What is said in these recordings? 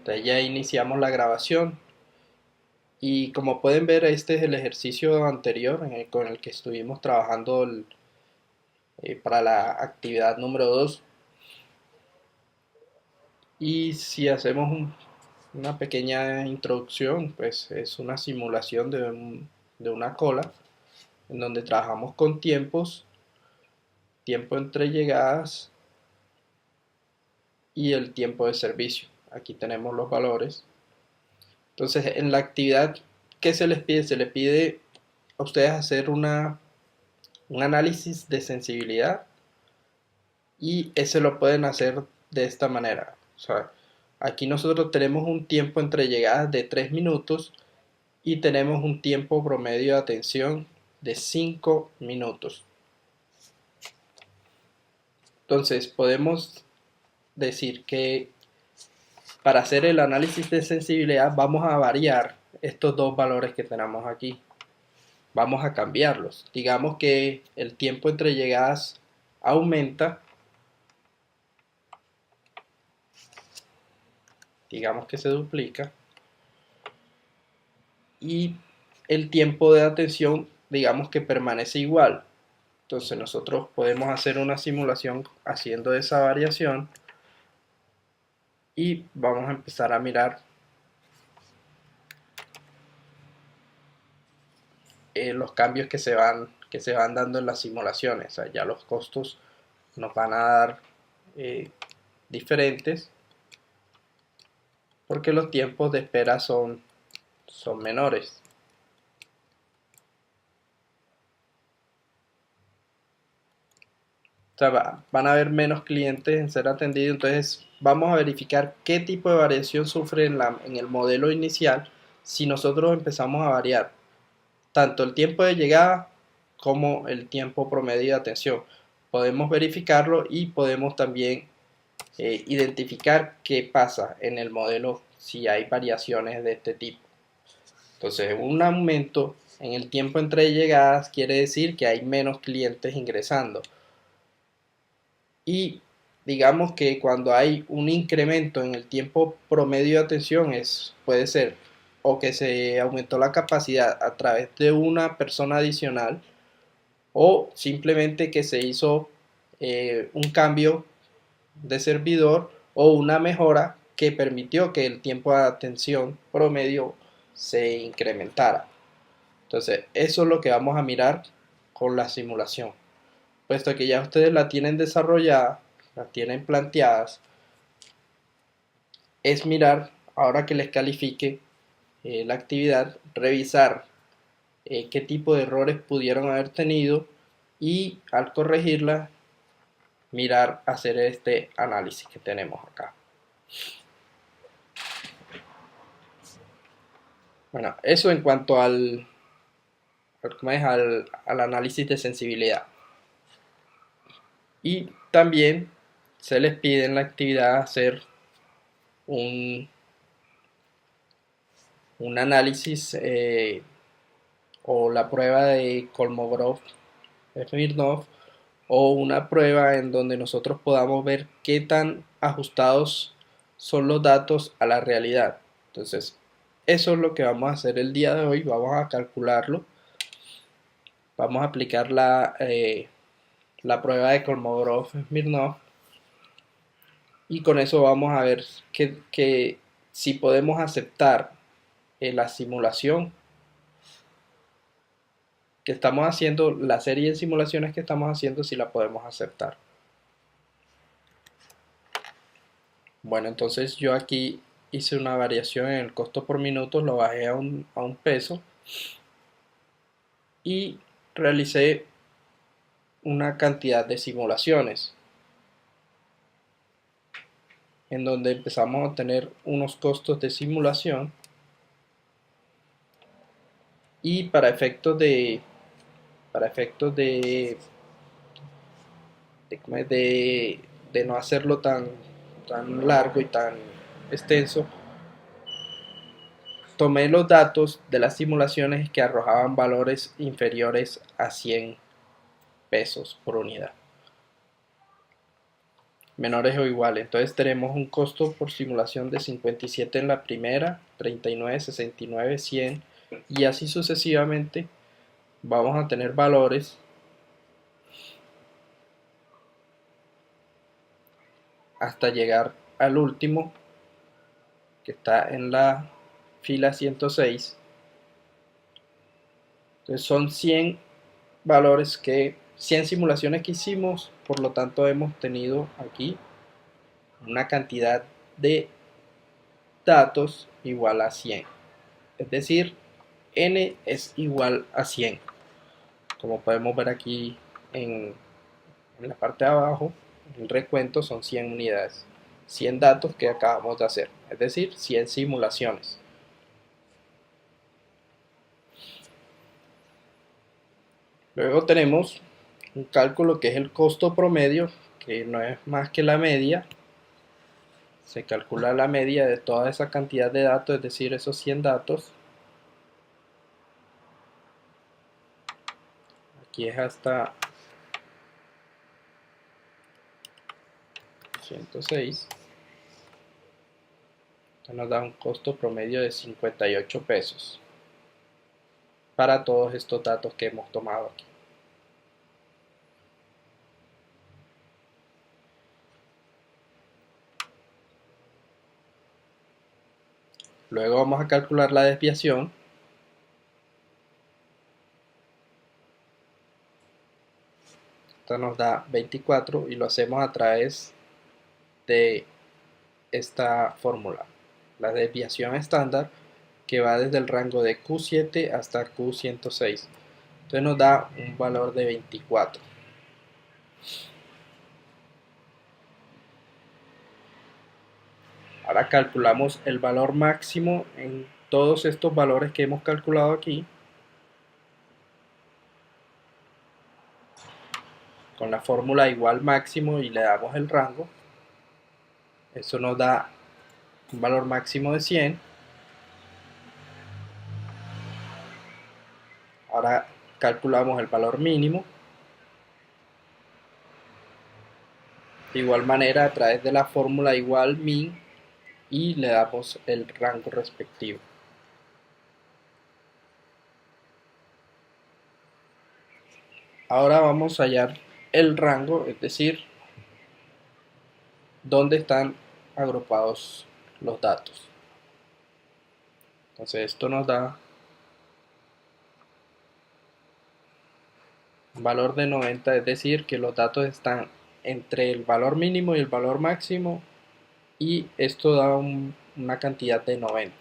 Entonces ya iniciamos la grabación y como pueden ver este es el ejercicio anterior con el que estuvimos trabajando para la actividad número 2. Y si hacemos una pequeña introducción, pues es una simulación de una cola en donde trabajamos con tiempos, tiempo entre llegadas y el tiempo de servicio. Aquí tenemos los valores. Entonces, en la actividad, ¿qué se les pide? Se les pide a ustedes hacer un análisis de sensibilidad y ese lo pueden hacer de esta manera. O sea, aquí nosotros tenemos un tiempo entre llegadas de 3 minutos y tenemos un tiempo promedio de atención de 5 minutos. Entonces, podemos decir que para hacer el análisis de sensibilidad vamos a variar estos dos valores que tenemos aquí. Vamos a cambiarlos. Digamos que el tiempo entre llegadas aumenta. Digamos que se duplica. Y el tiempo de atención, digamos que permanece igual. Entonces nosotros podemos hacer una simulación haciendo esa variación. Y vamos a empezar a mirar los cambios que se van dando en las simulaciones. O sea, ya los costos nos van a dar diferentes porque los tiempos de espera son menores. O sea, van a haber menos clientes en ser atendidos, entonces vamos a verificar qué tipo de variación sufre en el modelo inicial si nosotros empezamos a variar tanto el tiempo de llegada como el tiempo promedio de atención. Podemos verificarlo y podemos también identificar qué pasa en el modelo si hay variaciones de este tipo. Entonces, un aumento en el tiempo entre llegadas quiere decir que hay menos clientes ingresando. Y digamos que cuando hay un incremento en el tiempo promedio de atención puede ser o que se aumentó la capacidad a través de una persona adicional o simplemente que se hizo un cambio de servidor o una mejora que permitió que el tiempo de atención promedio se incrementara. Entonces, eso es lo que vamos a mirar con la simulación. Puesto que ya ustedes la tienen desarrollada, la tienen planteadas, es mirar, ahora que les califique la actividad, revisar qué tipo de errores pudieron haber tenido y al corregirla, mirar, hacer este análisis que tenemos acá. Bueno, eso en cuanto al análisis de sensibilidad. Y también se les pide en la actividad hacer un, un análisis o la prueba de Kolmogorov-Smirnov o una prueba en donde nosotros podamos ver qué tan ajustados son los datos a la realidad. Entonces, eso es lo que vamos a hacer el día de hoy. Vamos a calcularlo. Vamos a aplicar la prueba de Kolmogorov-Smirnov y con eso vamos a ver que si podemos aceptar la simulación que estamos haciendo, la serie de simulaciones que estamos haciendo, si la podemos aceptar. Bueno, entonces yo aquí hice una variación en el costo por minuto, lo bajé a un peso y realicé una cantidad de simulaciones en donde empezamos a obtener unos costos de simulación y para efectos de no hacerlo tan largo y tan extenso, tomé los datos de las simulaciones que arrojaban valores inferiores a 100 pesos por unidad. menores o iguales. Entonces tenemos un costo por simulación de 57 en la primera, 39, 69, 100 y así sucesivamente. Vamos a tener valores hasta llegar al último, que está en la fila 106. Entonces son 100 valores que 100 simulaciones que hicimos, por lo tanto hemos tenido aquí una cantidad de datos igual a 100. Es decir, n es igual a 100. Como podemos ver aquí en la parte de abajo, el recuento son 100 unidades, 100 datos que acabamos de hacer, es decir, 100 simulaciones. Luego tenemos un cálculo que es el costo promedio, que no es más que la media. Se calcula la media de toda esa cantidad de datos, es decir, esos 100 datos. Aquí es hasta 106. Esto nos da un costo promedio de 58 pesos para todos estos datos que hemos tomado aquí. Luego vamos a calcular la desviación. Esta nos da 24 y lo hacemos a través de esta fórmula. La desviación estándar que va desde el rango de Q7 hasta Q106. Entonces nos da un valor de 24. Ahora calculamos el valor máximo en todos estos valores que hemos calculado aquí con la fórmula igual máximo y le damos el rango. Eso nos da un valor máximo de 100. Ahora calculamos el valor mínimo. De igual manera a través de la fórmula igual min y le damos el rango respectivo. Ahora vamos a hallar el rango, es decir, dónde están agrupados los datos. Entonces esto nos da un valor de 90, es decir, que los datos están entre el valor mínimo y el valor máximo y esto da una cantidad de 90.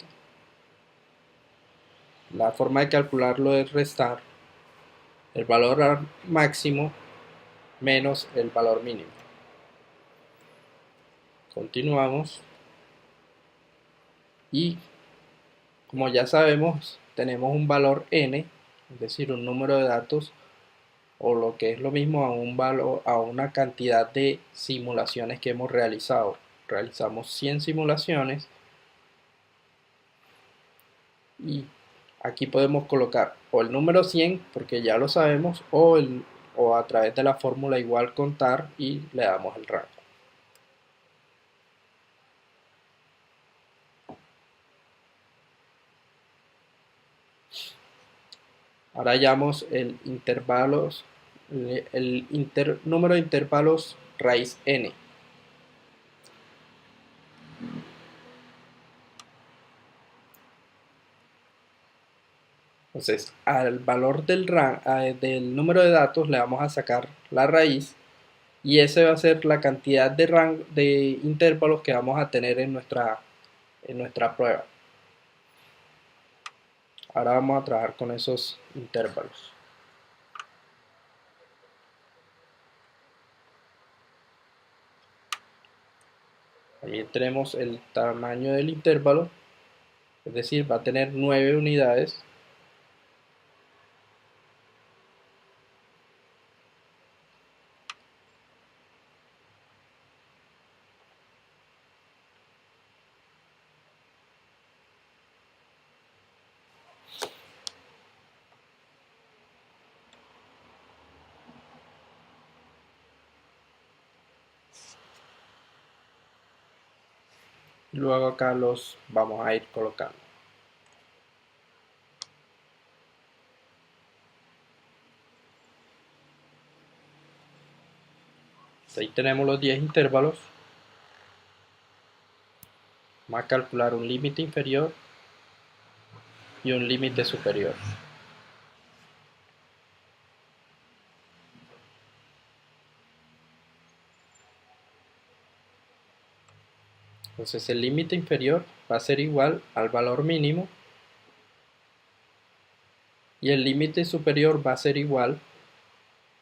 La forma de calcularlo es restar el valor máximo menos el valor mínimo. Continuamos y como ya sabemos tenemos un valor n, es decir, un número de datos o lo que es lo mismo a una cantidad de simulaciones que hemos realizado. Realizamos 100 simulaciones y aquí podemos colocar o el número 100 porque ya lo sabemos o a través de la fórmula igual contar y le damos el rango. Ahora hallamos el número de intervalos raíz n. Entonces, al valor del número de datos le vamos a sacar la raíz y esa va a ser la cantidad de intervalos que vamos a tener en nuestra prueba. Ahora vamos a trabajar con esos intervalos. También tenemos el tamaño del intervalo, es decir, va a tener 9 unidades. y luego acá los vamos a ir colocando. Ahí tenemos los 10 intervalos. Vamos a calcular un límite inferior y un límite superior. Entonces el límite inferior va a ser igual al valor mínimo y el límite superior va a ser igual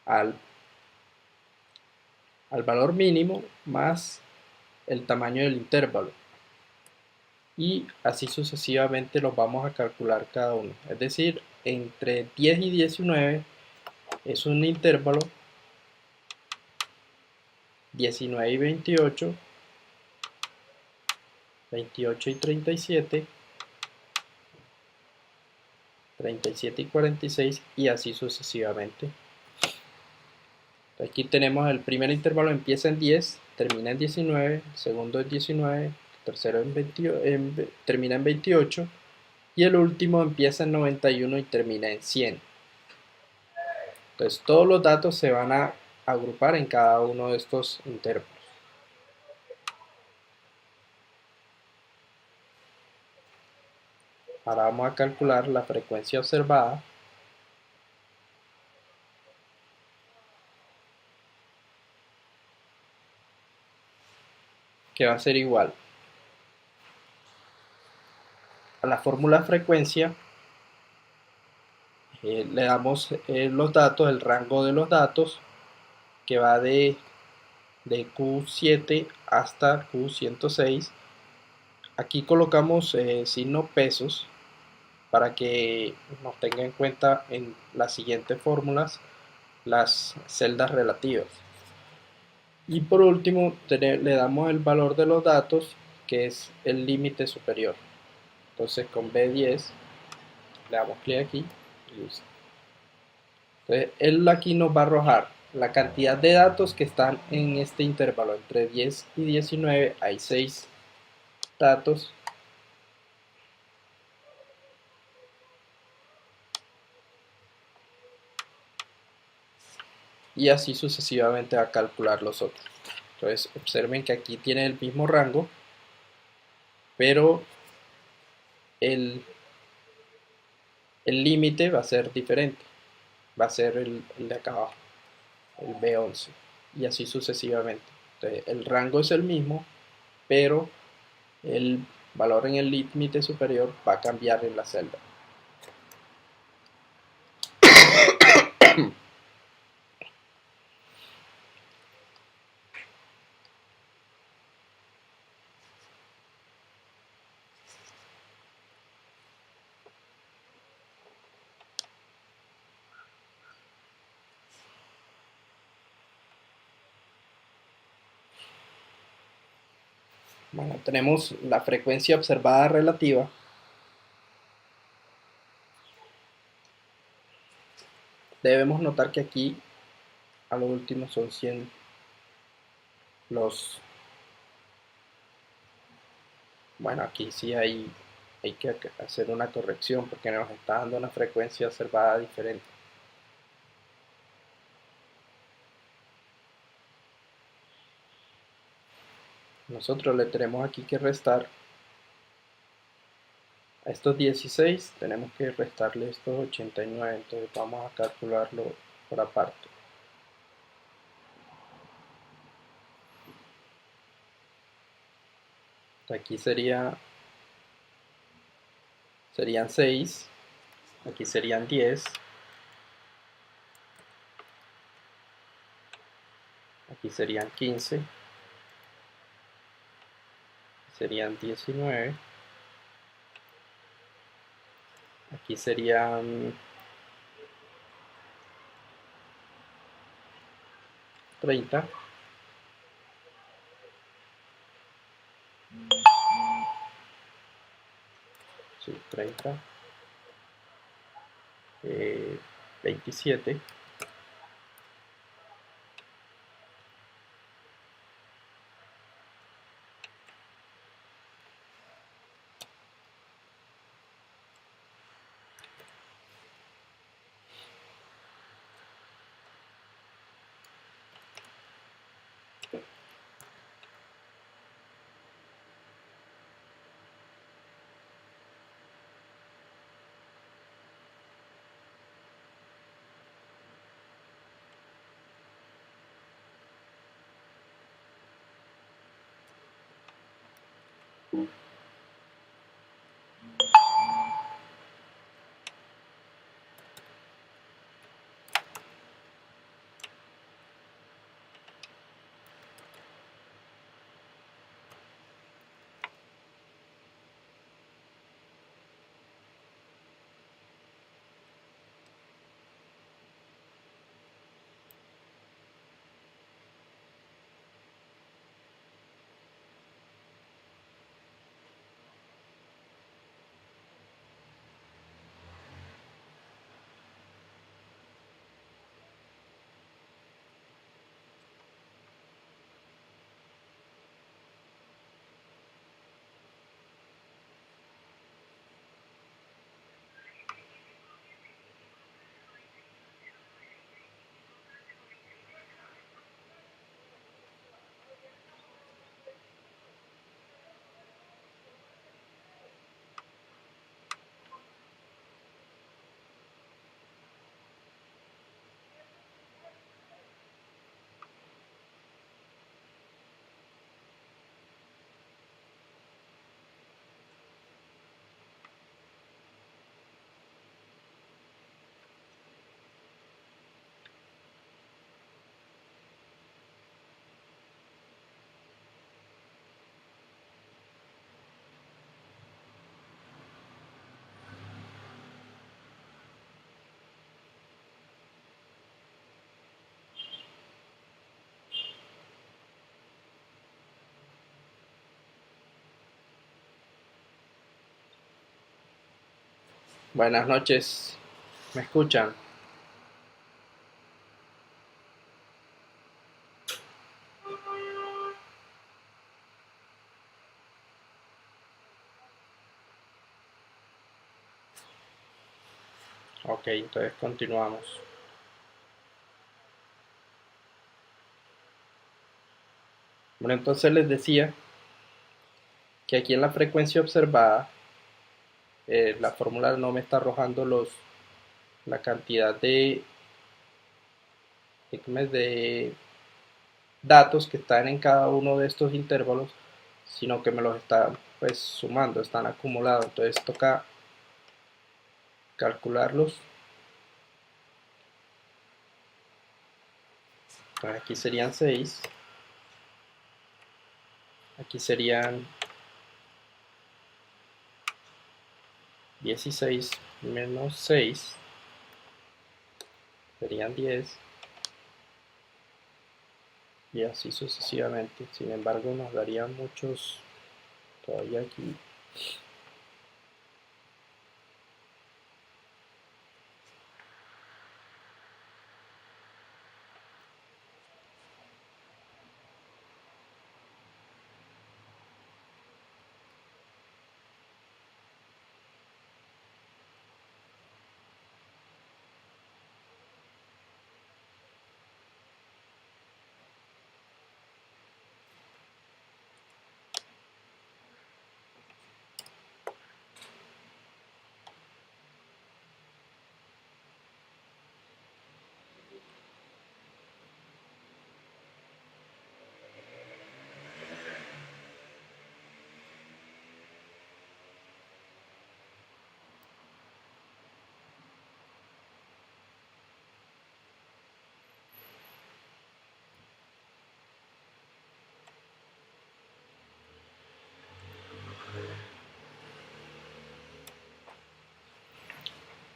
al valor mínimo más el tamaño del intervalo. Y así sucesivamente los vamos a calcular cada uno. Es decir, entre 10 y 19 es un intervalo, 19 y 28, 28 y 37, 37 y 46 y así sucesivamente. Aquí tenemos el primer intervalo, empieza en 10, termina en 19, el segundo en 19, el tercero en 20, termina en 28 y el último empieza en 91 y termina en 100. Entonces todos los datos se van a agrupar en cada uno de estos intervalos. Ahora vamos a calcular la frecuencia observada, que va a ser igual a la fórmula frecuencia. Le damos los datos, el rango de los datos, que va de Q7 hasta Q106. Aquí colocamos signo pesos para que nos tenga en cuenta en las siguientes fórmulas las celdas relativas. Y por último le damos el valor de los datos, que es el límite superior. Entonces con B10 le damos clic aquí y listo. Entonces él aquí nos va a arrojar la cantidad de datos que están en este intervalo. Entre 10 y 19 hay 6 datos. Y así sucesivamente va a calcular los otros. Entonces observen que aquí tiene el mismo rango, pero el límite va a ser diferente. Va a ser el de acá abajo, el B11. Y así sucesivamente. Entonces el rango es el mismo, pero el valor en el límite superior va a cambiar en la celda. Bueno, tenemos la frecuencia observada relativa. Debemos notar que aquí a lo último son 100 los... Bueno, aquí sí hay que hacer una corrección porque nos está dando una frecuencia observada diferente. Nosotros le tenemos aquí que restar a estos 16, tenemos que restarle estos 89, entonces vamos a calcularlo por aparte. Aquí serían 6, aquí serían 10, aquí serían 15, serían 19, aquí serían 30, sí, 30, 27, Buenas noches, ¿me escuchan? Ok, entonces continuamos. Bueno, entonces les decía que aquí en la frecuencia observada, la fórmula no me está arrojando la cantidad de datos que están en cada uno de estos intervalos, sino que me los está pues sumando, están acumulados. Entonces toca calcularlos. Pues aquí serían 6, aquí serían 16 menos 6, serían 10, y así sucesivamente. Sin embargo, nos darían muchos todavía aquí.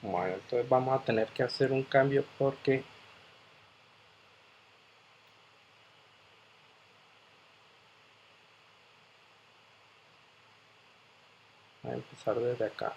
Bueno, entonces vamos a tener que hacer un cambio porque voy a empezar desde acá.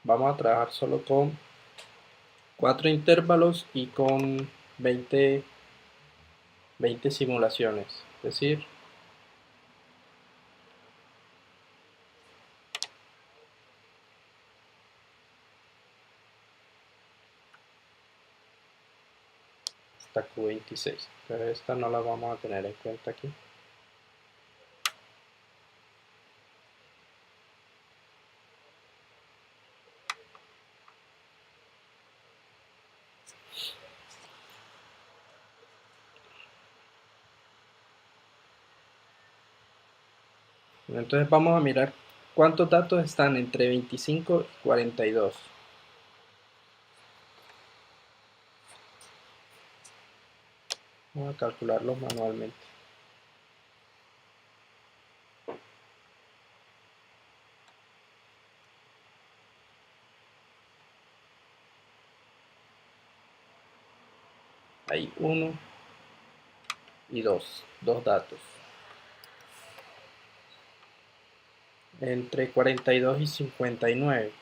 vamos a trabajar solo con 4 intervalos y con 20 simulaciones, es decir, hasta Q26, pero esta no la vamos a tener en cuenta aquí. Entonces vamos a mirar cuántos datos están entre 25 y 42. Vamos a calcularlos manualmente. Hay 1 y 2 datos. Entre 42 y 59.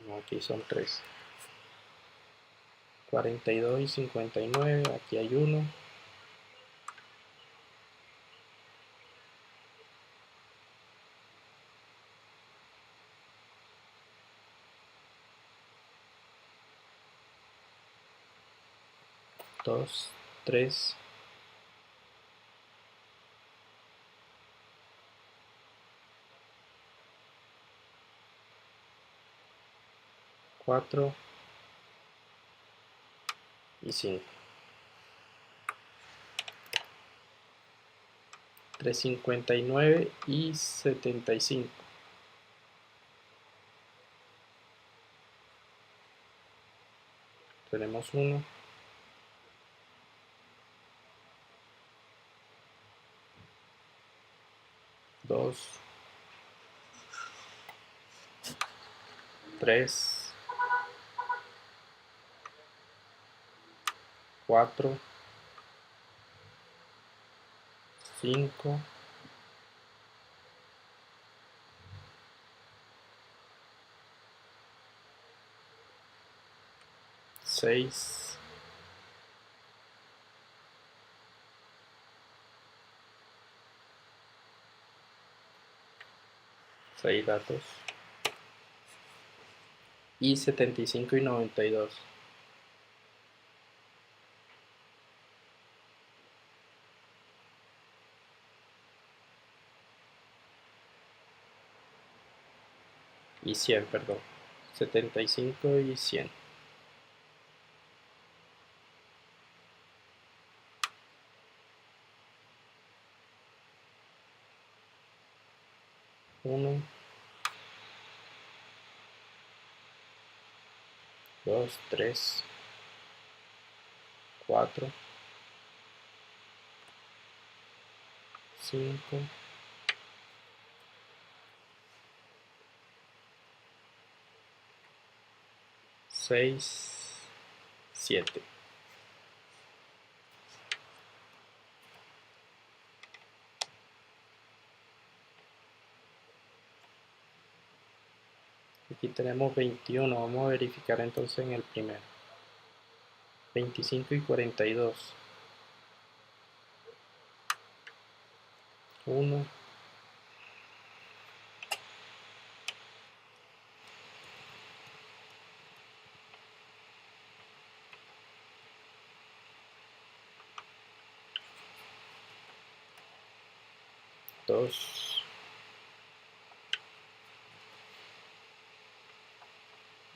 No, aquí son 3. 42 y 59, aquí hay 1. Dos, 3, 4 y 5. Entre 59 y 75. Tenemos 1, 2, 3, 4, 5, 6, 6 datos, y 75 y 92. Y 100, perdón. 75 y 100. 1, 2, 3, 4, 5, 6, 7. Aquí tenemos 21. Vamos a verificar entonces en el primero. 25 y 42. 1, 2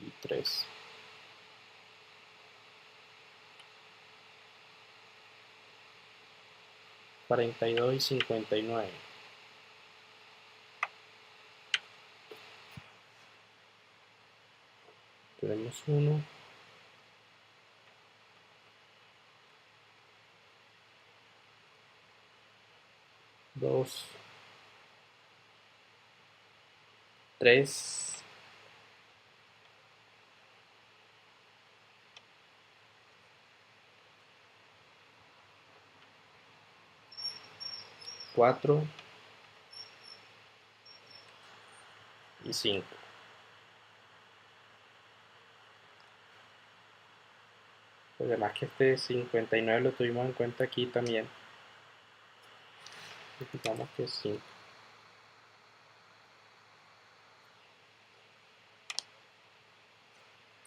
y 3. 42 y 59. Tenemos 1, 2, 3, 4 y 5. Además que este 59 lo tuvimos en cuenta aquí también. Digamos que es 5.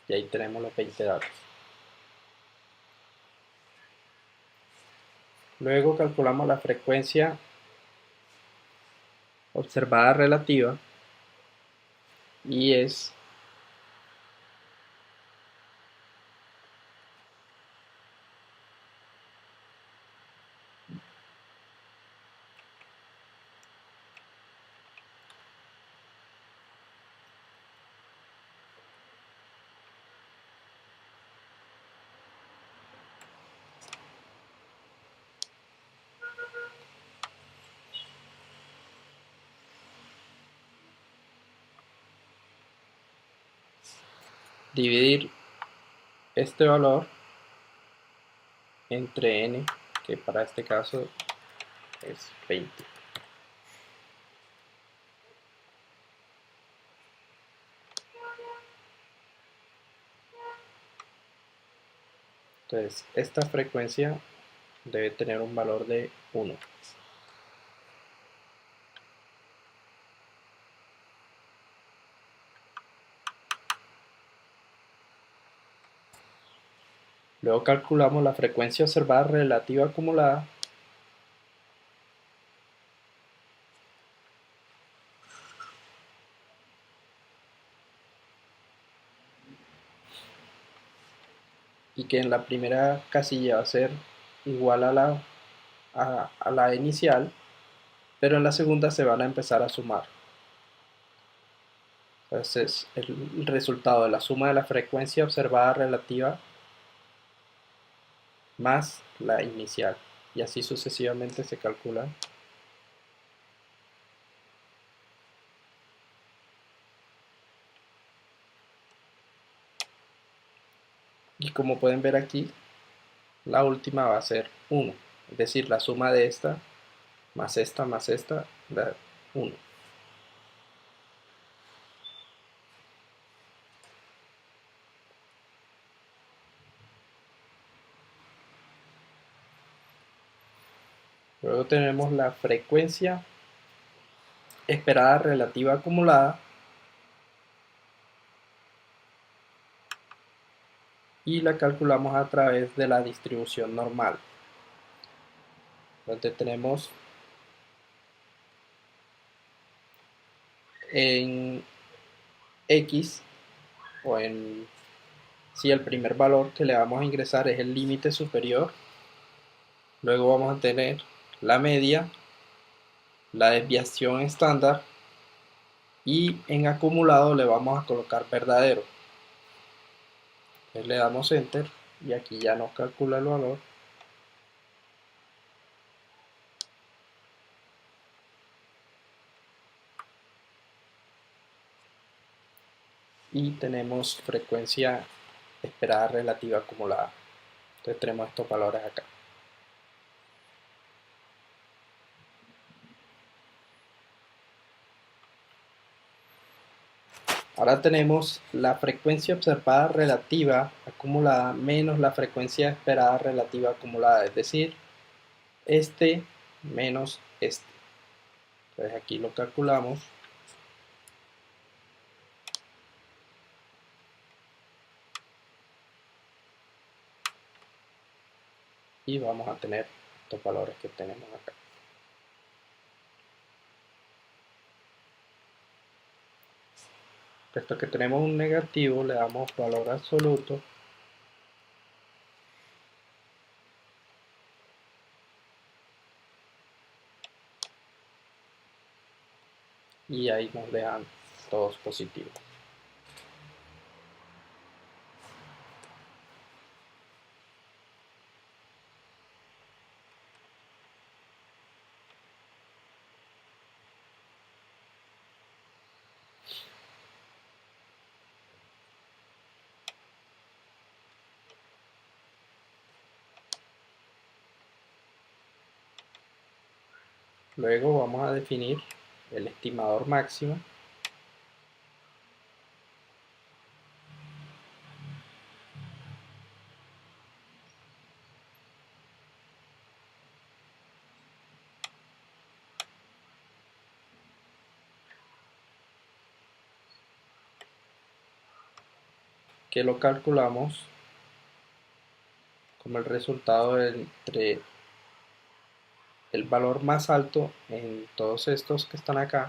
Y ahí tenemos los 20 datos. Luego calculamos la frecuencia observada relativa y es dividir este valor entre n, que para este caso es 20. Entonces, esta frecuencia debe tener un valor de 1. Luego calculamos la frecuencia observada relativa acumulada y que en la primera casilla va a ser igual a la inicial, pero en la segunda se van a empezar a sumar. Entonces el resultado de la suma de la frecuencia observada relativa más la inicial, y así sucesivamente se calcula. Y como pueden ver aquí, la última va a ser 1, es decir, la suma de esta más esta da 1. Luego tenemos la frecuencia esperada relativa acumulada y la calculamos a través de la distribución normal, donde tenemos en X o en si el primer valor que le vamos a ingresar es el límite superior, luego vamos a tener la media, la desviación estándar y en acumulado le vamos a colocar verdadero. Entonces le damos enter y aquí ya nos calcula el valor. Y tenemos frecuencia esperada relativa acumulada. Entonces tenemos estos valores acá. Ahora tenemos la frecuencia observada relativa acumulada menos la frecuencia esperada relativa acumulada, es decir, este menos este. Entonces aquí lo calculamos. Y vamos a tener estos valores que tenemos acá. Puesto que tenemos un negativo, le damos valor absoluto. Y ahí nos dejan todos positivos. Luego vamos a definir el estimador máximo, que lo calculamos como el resultado entre el valor más alto en todos estos que están acá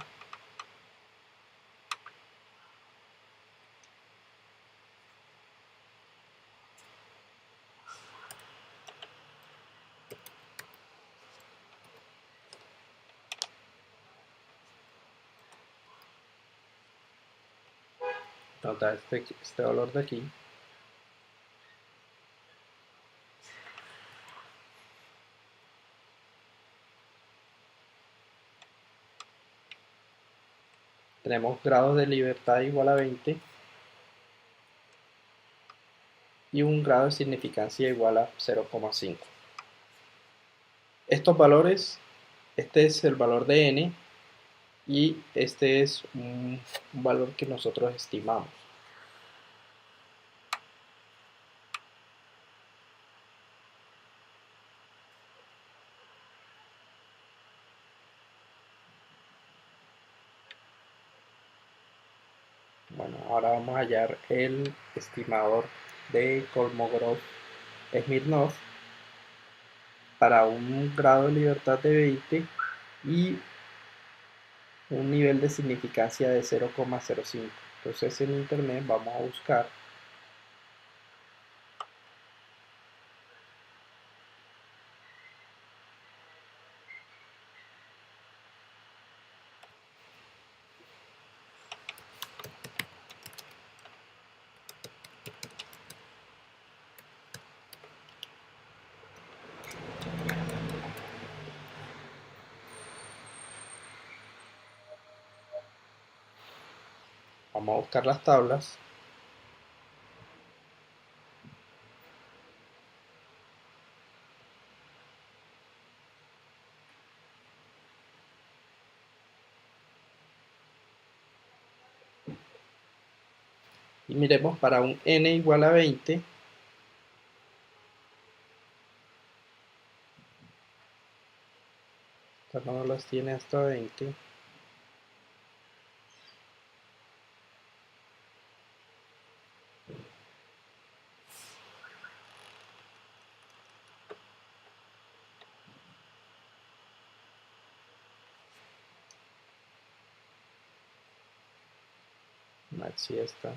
nos da este valor de aquí. Tenemos grados de libertad igual a 20 y un grado de significancia igual a 0,5. Estos valores, este es el valor de n y este es un valor que nosotros estimamos. Bueno, ahora vamos a hallar el estimador de Kolmogorov-Smirnov para un grado de libertad de 20 y un nivel de significancia de 0,05. Entonces en internet vamos a buscar vamos a buscar las tablas y miremos para un n igual a 20. Esta no las tiene hasta 20. Maxi esta.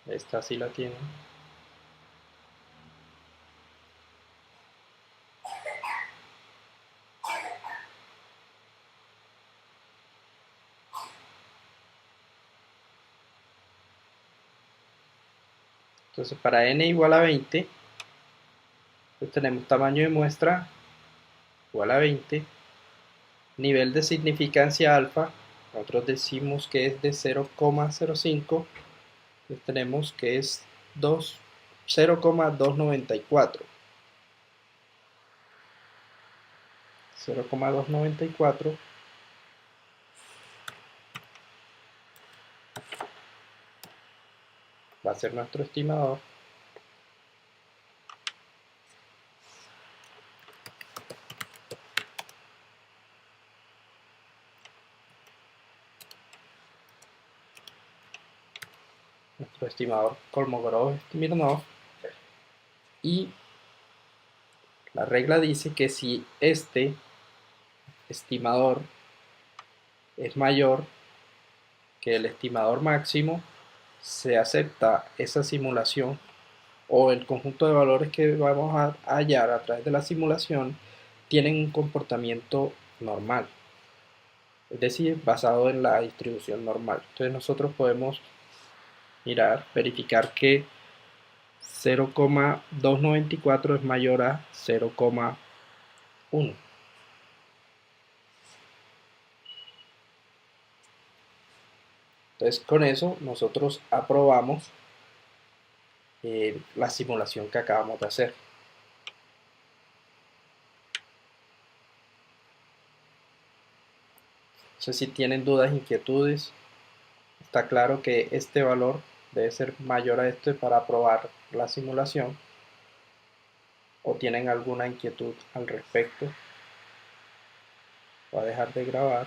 Esta sí la tiene. Entonces para n igual a 20, pues tenemos tamaño de muestra igual a 20, nivel de significancia alfa, nosotros decimos que es de 0,05, pues tenemos que es 0,294. 0,294 va a ser nuestro estimador. Nuestro estimador Kolmogorov-Smirnov, y la regla dice que si este estimador es mayor que el estimador máximo se acepta esa simulación o el conjunto de valores que vamos a hallar a través de la simulación tienen un comportamiento normal, es decir, basado en la distribución normal. Entonces nosotros podemos mirar, verificar que 0,294 es mayor a 0,1. Entonces con eso nosotros aprobamos la simulación que acabamos de hacer. No sé si tienen dudas, inquietudes. Está claro que este valor debe ser mayor a este para aprobar la simulación, o tienen alguna inquietud al respecto. Voy a dejar de grabar.